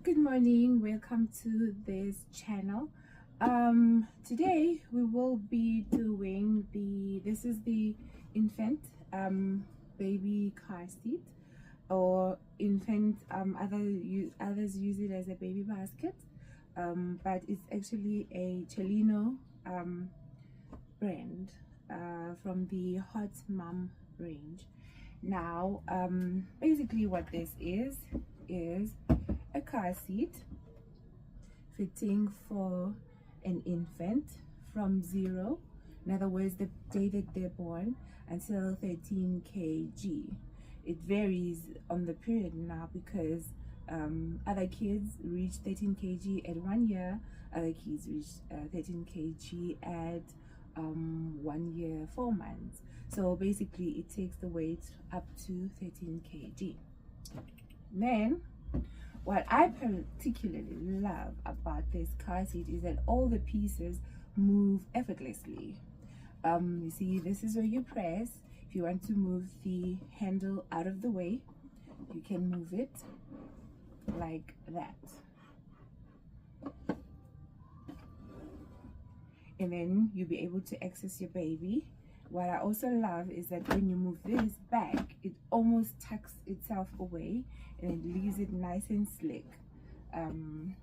Good morning, welcome to this channel. Today we will be doing this is the infant baby car seat, or infant, others use it as a baby basket, but it's actually a Chelino brand from the Hot Mom range. Now basically what this is a car seat fitting for an infant from 0, in other words the day that they're born, until 13 kg. It varies on the period now because other kids reach 13 kg at 1 year, other kids reach 13 kg at 1 year 4 months. So basically it takes the weight up to 13 kg. Then what I particularly love about this car seat is that all the pieces move effortlessly. You see, this is where you press. If you want to move the handle out of the way, you can move it like that. And then you'll be able to access your baby. What I also love is that when you move this back, it almost tucks itself away and it leaves it nice and slick. Then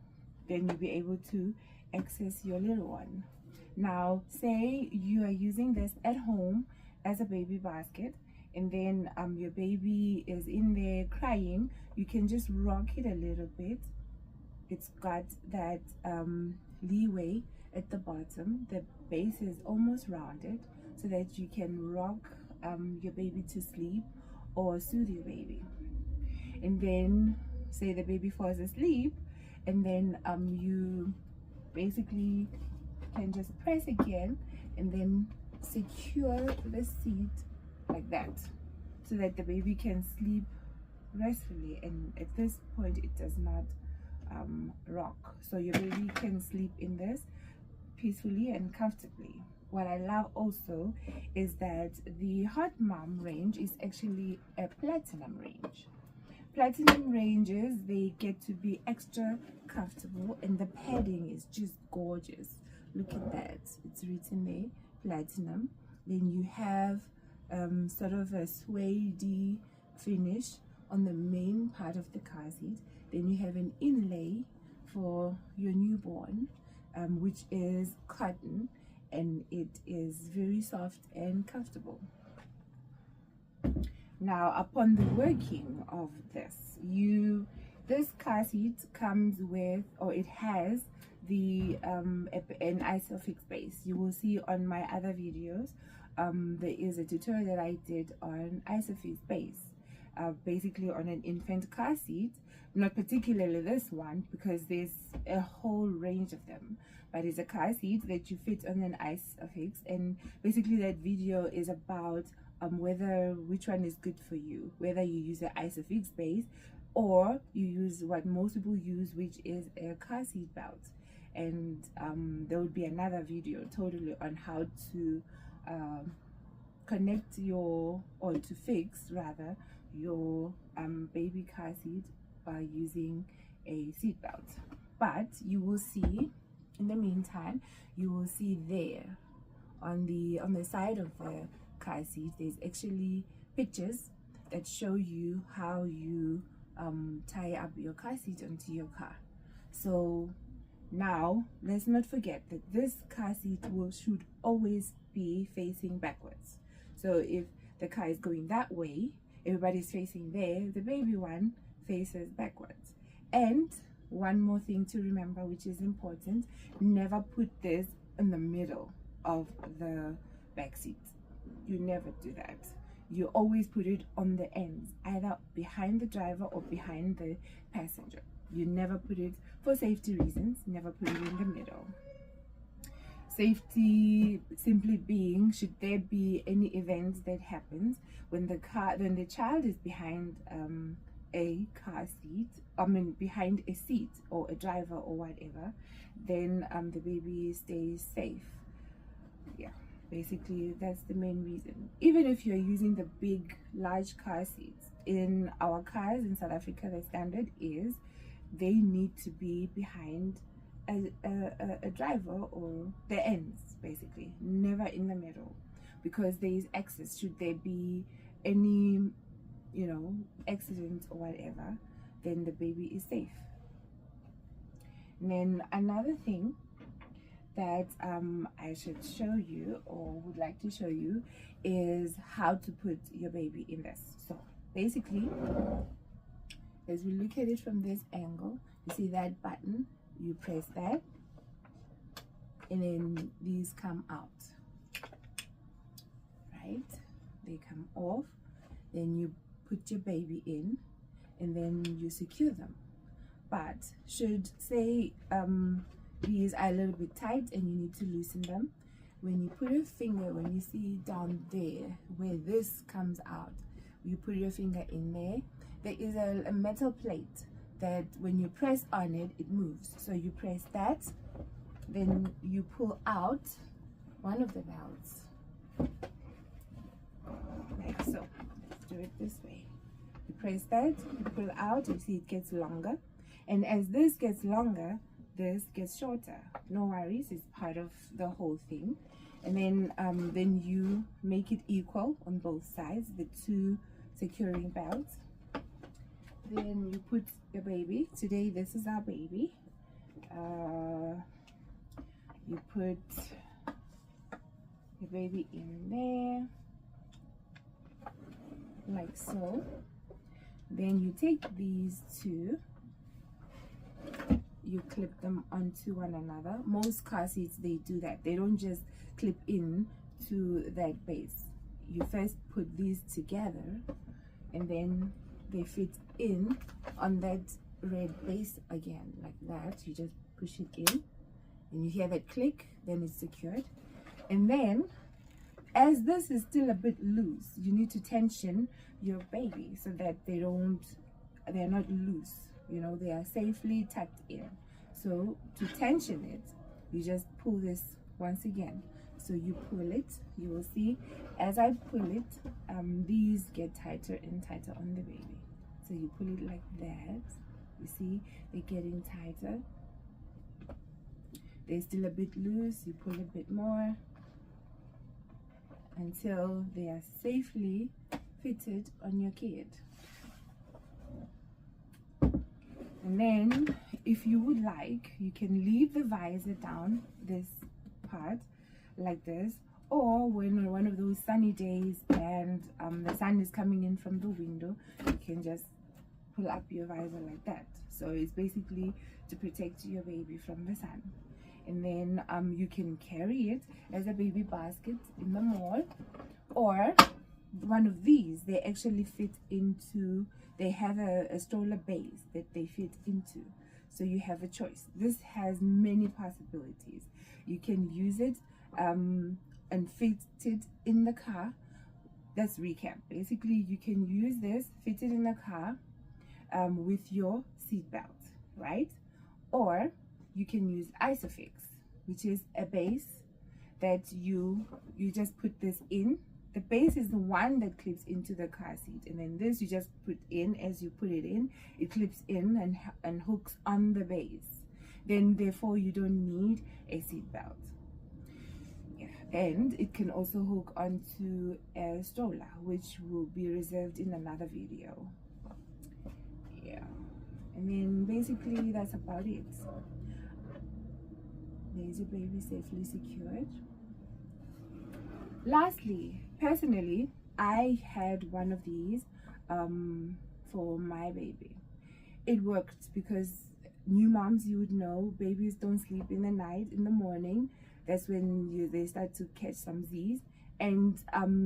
you'll be able to access your little one. Now, say you are using this at home as a baby basket, and then your baby is in there crying, you can just rock it a little bit. It's got that leeway at the bottom. The base is almost rounded, so that you can rock your baby to sleep or soothe your baby. And then say the baby falls asleep, and then you basically can just press again and then secure the seat like that, so that the baby can sleep restfully, and at this point it does not rock, so your baby can sleep in this peacefully and comfortably. What I love also is that the Hot Mom range is actually a platinum range. Platinum ranges, they get to be extra comfortable, and the padding is just gorgeous. Look at that, it's written there, platinum. Then you have sort of a suede finish on the main part of the car seat. Then you have an inlay for your newborn, which is cotton, and it is very soft and comfortable. Now, upon the working of this car seat comes with, or it has the an isofix base. You will see on my other videos there is a tutorial that I did on isofix base, basically on an infant car seat. Not particularly this one, because there's a whole range of them, but it's a car seat that you fit on an isofix. And basically that video is about which one is good for you, whether you use an isofix base or you use what most people use, which is a car seat belt. And there will be another video totally on how to connect or to fix rather your baby car seat by using a seat belt. But you will see, in the meantime, you will see there on the side of the car seat, there's actually pictures that show you how you tie up your car seat onto your car. So now let's not forget that this car seat should always be facing backwards. So if the car is going that way, everybody's facing there, the baby one faces backwards. And one more thing to remember, which is important: never put this in the middle of the back seat. You never do that. You always put it on the ends, either behind the driver or behind the passenger. You never put it, for safety reasons, never put it in the middle. Safety simply being, should there be any event that happens when the child is behind a car seat, behind a seat or a driver or whatever, then the baby stays safe. Yeah, basically that's the main reason. Even if you're using the big large car seats, in our cars in South Africa the standard is they need to be behind a driver or the ends, basically, never in the middle, because there is access should there be any, you know, accident or whatever, then the baby is safe. And then another thing that I should show you, or would like to show you, is how to put your baby in this. So basically, as we look at it from this angle, you see that button, you press that, and then these come out, right? They come off, then you put your baby in, and then you secure them. But should, say, these are a little bit tight and you need to loosen them, when you put your finger, when you see down there where this comes out, you put your finger in there, there is a metal plate that when you press on it, it moves. So you press that, then you pull out one of the valves, like so. Let's do it this way. You press that, you pull out, you see it gets longer, and as this gets longer, this gets shorter. No worries, it's part of the whole thing. And then you make it equal on both sides, the two securing belts. Then you put your baby. Today this is our baby. You put your baby in there, like so. Then you take these two, you clip them onto one another. Most car seats, they do that. They don't just clip in to that base. You first put these together, and then they fit in on that red base again, like that. You just push it in, and you hear that click, then it's secured. And then, as this is still a bit loose, you need to tension your baby so that they're not loose, you know, they are safely tucked in. So to tension it, you just pull this once again. So you pull it, you will see as I pull it, these get tighter and tighter on the baby. So you pull it like that, you see they're getting tighter. They're still a bit loose, you pull a bit more until they are safely fitted on your kid. And then if you would like, you can leave the visor down, this part, like this, or when on one of those sunny days and the sun is coming in from the window, you can just pull up your visor like that. So it's basically to protect your baby from the sun. And then you can carry it as a baby basket in the mall, or one of these, they actually fit into, they have a stroller base that they fit into. So you have a choice. This has many possibilities. You can use it and fit it in the car. Let's recap. Basically, you can use this, fit it in the car with your seatbelt, right? Or you can use Isofix, which is a base that you just put this in. The base is the one that clips into the car seat, and then this you just put in. As you put it in, it clips in and hooks on the base. Then therefore you don't need a seat belt. Yeah. And it can also hook onto a stroller, which will be reserved in another video. Yeah. And then basically that's about it. There's your baby safely secured. Lastly, personally, I had one of these for my baby. It worked because new moms, you would know, babies don't sleep in the night. In the morning, that's when they start to catch some Z's, and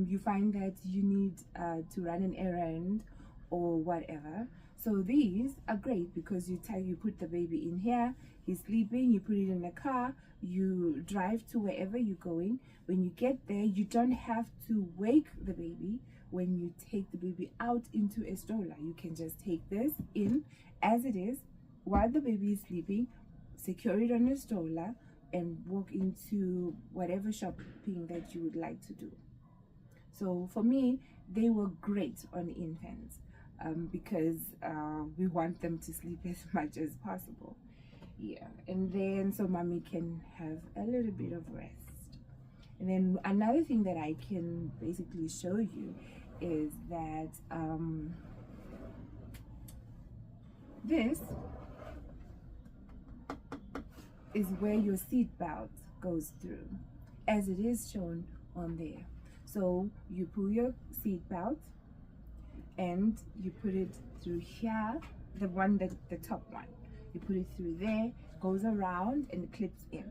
you find that you need to run an errand or whatever. So these are great because you put the baby in here, he's sleeping, you put it in the car, you drive to wherever you're going. When you get there, you don't have to wake the baby when you take the baby out into a stroller. You can just take this in as it is while the baby is sleeping, secure it on a stroller, and walk into whatever shopping that you would like to do. So for me, they were great on infants. because we want them to sleep as much as possible. Yeah, and then so mommy can have a little bit of rest. And then another thing that I can basically show you is that this is where your seat belt goes through, as it is shown on there. So you pull your seat belt and you put it through here, the top one. You put it through there, goes around and clips in.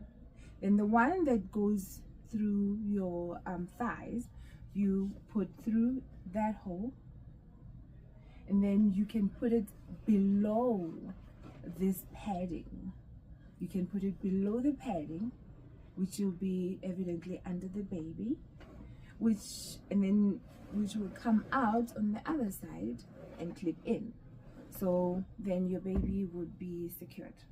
Then the one that goes through your thighs, you put through that hole, and then you can put it below this padding. You can put it below the padding, which will be evidently under the baby, which will come out on the other side and clip in. So then your baby would be secured.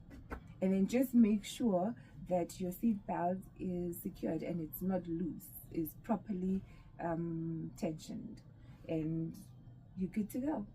And then just make sure that your seat belt is secured and it's not loose, is properly tensioned, and you're good to go.